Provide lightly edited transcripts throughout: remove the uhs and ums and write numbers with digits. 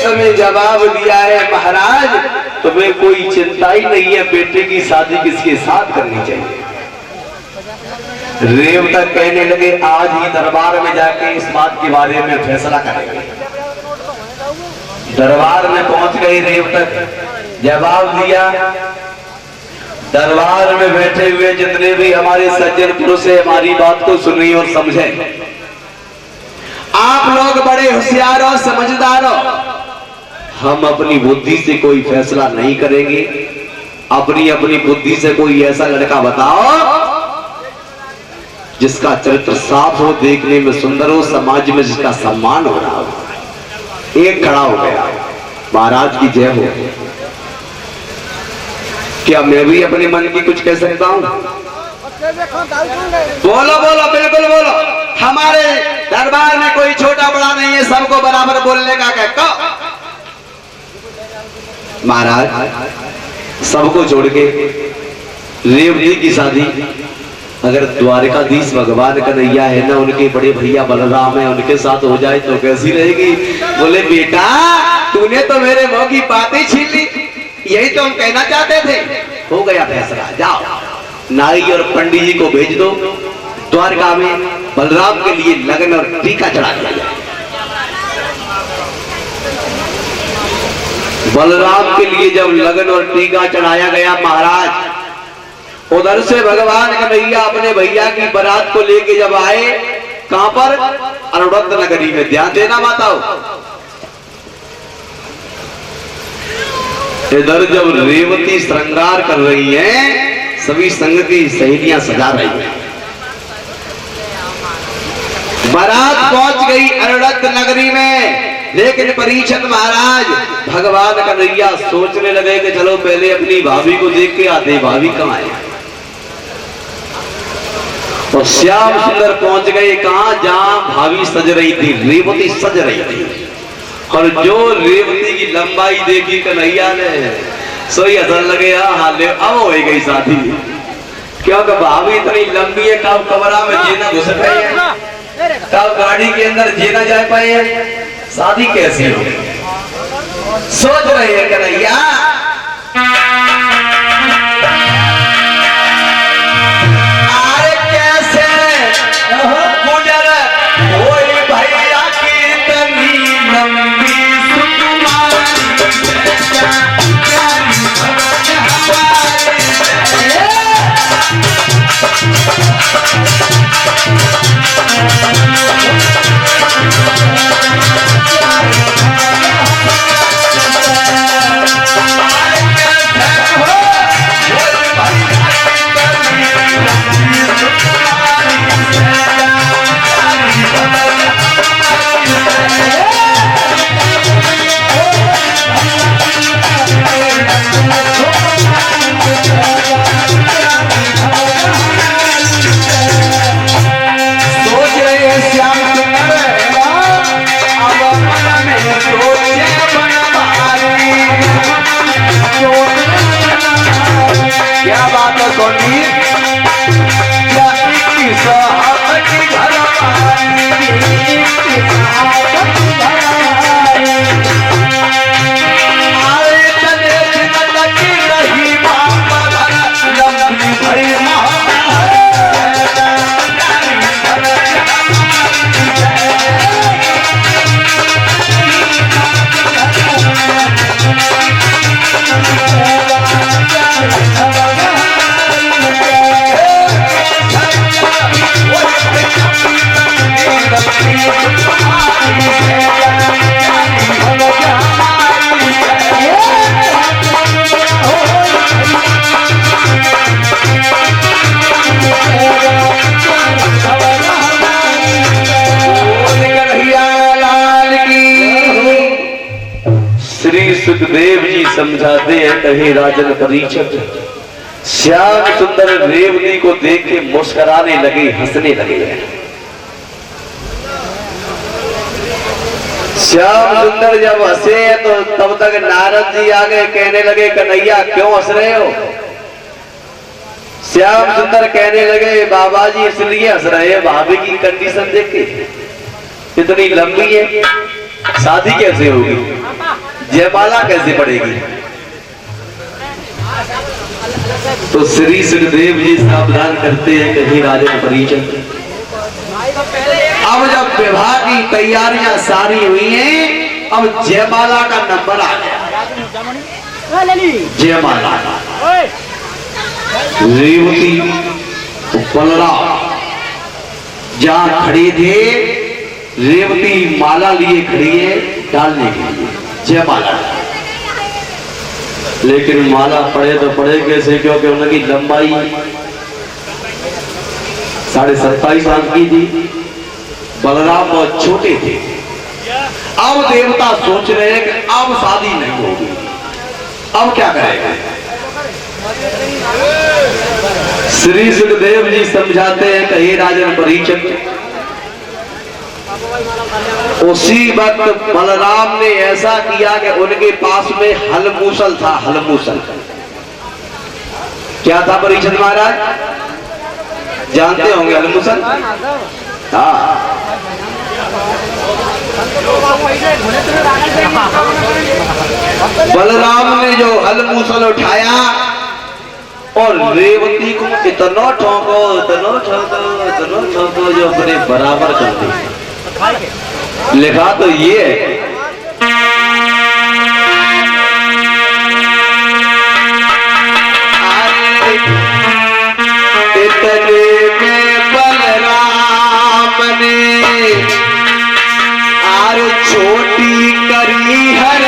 में जवाब दिया है महाराज, तुम्हें कोई चिंता ही नहीं है, बेटे की शादी किसके साथ करनी चाहिए। रेवता कहने लगे आज ही दरबार में जाके इस बात के बारे में फैसला करेंगे। दरबार में पहुंच गए रेवतक, जवाब दिया। दरबार में बैठे हुए जितने भी हमारे सज्जन पुरुष है हमारी बात को सुनिए और समझें। आप लोग बड़े होशियार और समझदार हो, हम अपनी बुद्धि से कोई फैसला नहीं करेंगे। अपनी अपनी बुद्धि से कोई ऐसा लड़का बताओ जिसका चरित्र साफ हो, देखने में सुंदर हो, समाज में जिसका सम्मान हो रहा हो। एक खड़ा हो गया, महाराज की जय हो। क्या मैं भी अपने मन की कुछ कह सकता हूं? बोलो बोलो, बिल्कुल बोलो। हमारे दरबार में कोई छोटा बड़ा नहीं है, सबको बराबर बोलने का कहो। महाराज सबको छोड़ के रेवती की शादी अगर द्वारिकाधीश भगवान कन्हैया है ना, उनके बड़े भैया बलराम है, उनके साथ हो जाए तो कैसी रहेगी? बोले बेटा तूने तो मेरे मुंह की बातें छीन ली, यही तो हम कहना चाहते थे। हो गया फैसला, जाओ नाई और पंडित जी को भेज दो, द्वारका में बलराम के लिए लगन और टीका चढ़ा दिया जाए। बलराम के लिए जब लगन और टीका चढ़ाया गया महाराज, उधर से भगवान कन्हैया अपने भैया की बारात को लेके जब आए, कहां पर? अरुणत नगरी में। ध्यान देना माताओ, इधर जब रेवती श्रृंगार कर रही हैं, सभी संग की सहेलियां सजा रही हैं। बारात पहुंच गई अरुणत नगरी में, लेकिन परीक्षित महाराज भगवान कन्हैया सोचने लगे कि चलो पहले अपनी भाभी को देख के आते, भाभी कहां है। और श्याम सुंदर पहुंच गए कहां? जहां भाभी सज रही थी, रेवती सज रही थी। और जो रेवती की लंबाई देखी कन्हैया ने, सोई असर लगे हाल अब हो गई शादी, क्योंकि भाभी इतनी लंबी है, कब कमरा में जीना घुस गए हैं, कब गाड़ी के अंदर जीना जा पाए हैं, शादी कैसी हो? सोच रहे हैं कन्हैया। अरे कैसे गुजर कोई भैया की तनी लंबी सुखदेव जी समझाते हैं, कहे राजन परीक्षित, श्याम सुंदर रेवती को देख के मुस्कुराने लगे, हंसने लगे। श्याम सुंदर जब हंसे तो तब तक नारद जी आ गए, कहने लगे कन्हैया क्यों हंस रहे हो? श्याम सुंदर कहने लगे बाबा जी इसलिए हंस रहे हैं, भाभी की कंडीशन देख के इतनी लंबी है, शादी कैसे होगी, जयमाला कैसे पड़ेगी। तो श्री सुखदेव जी सावधान करते हैं कहीं राजन परिचय। अब जब विवाह की तैयारियां सारी हुई हैं, अब जयमाला का नंबर आ गया। जयमाला रेवती बलराम जहां खड़े थे, रेवती माला लिए खड़ी है डालने के लिए जयमाला। लेकिन माला पड़े तो पड़े कैसे, क्योंकि उनकी लंबाई 27.5 हाथ की थी, बलराम बहुत छोटे थे। अब देवता सोच रहे हैं कि अब शादी नहीं होगी, अब क्या करेगा। श्री सुखदेव जी समझाते हैं कहे राजन परीक्षित। उसी वक्त बलराम ने ऐसा किया कि उनके पास में हलमूसल था। हलमूसल क्या था परीक्षित महाराज, जानते होंगे हलमूसल? हाँ, बलराम ने जो हलमूसल उठाया और रेवती को इतना ठोको, इतना ठोको, इतना ठोको जो अपने बराबर कर दी। लिखा तो ये है इतने में बलराम ने आर छोटी करी हर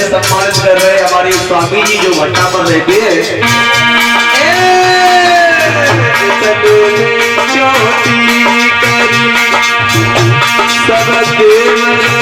सम्मानित कर रहे हमारे स्वामी जी जो भट्टा पर रहते हैं। छोटी करी सब देव